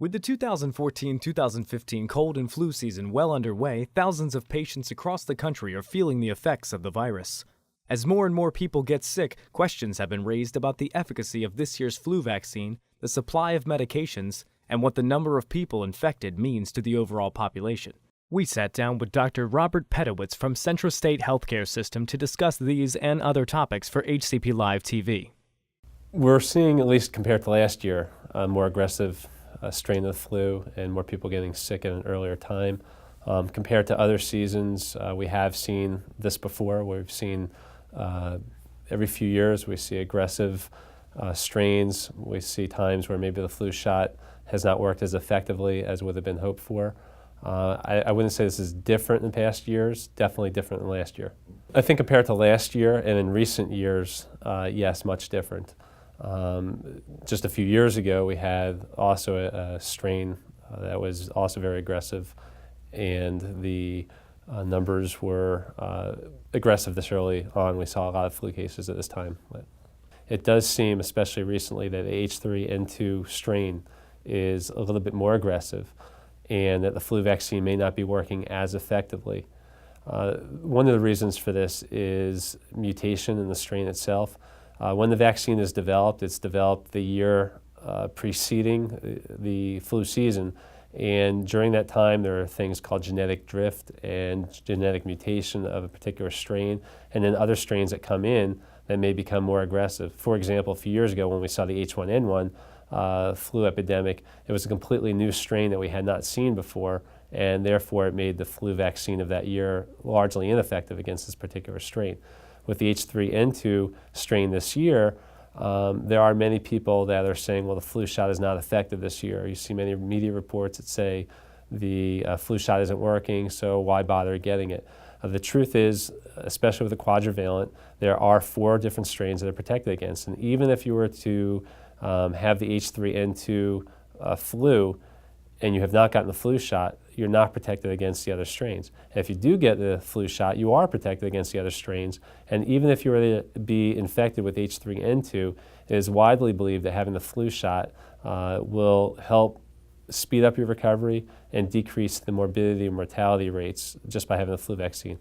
With the 2014-2015 cold and flu season well underway, thousands of patients across the country are feeling the effects of the virus. As more and more people get sick, questions have been raised about the efficacy of this year's flu vaccine, the supply of medications, and what the number of people infected means to the overall population. We sat down with Dr. Robert Pedowitz from Central State Healthcare System to discuss these and other topics for HCP Live TV. We're seeing, at least compared to last year, a more aggressive strain of the flu and more people getting sick at an earlier time. Compared to other seasons, we have seen this before. We've seen every few years we see aggressive strains. We see times where maybe the flu shot has not worked as effectively as would have been hoped for. I wouldn't say this is different in past years, definitely different than last year. I think compared to last year and in recent years, yes, much different. Just a few years ago, we had also a strain that was also very aggressive, and the numbers were aggressive this early on. We saw a lot of flu cases at this time. But it does seem, especially recently, that the H3N2 strain is a little bit more aggressive, and that the flu vaccine may not be working as effectively. One of the reasons for this is mutation in the strain itself. When the vaccine is developed, it's developed the year preceding the flu season, and during that time there are things called genetic drift and genetic mutation of a particular strain, and then other strains that come in that may become more aggressive. For example, a few years ago when we saw the H1N1 flu epidemic, it was a completely new strain that we had not seen before, and therefore it made the flu vaccine of that year largely ineffective against this particular strain. With the H3N2 strain this year, there are many people that are saying, well, the flu shot is not effective this year. You see many media reports that say the flu shot isn't working, so why bother getting it? The truth is, especially with the quadrivalent, there are 4 different strains that are protected against. And even if you were to have the H3N2 flu and you have not gotten the flu shot, you're not protected against the other strains. And if you do get the flu shot, you are protected against the other strains. And even if you were to be infected with H3N2, it is widely believed that having the flu shot will help speed up your recovery and decrease the morbidity and mortality rates just by having the flu vaccine.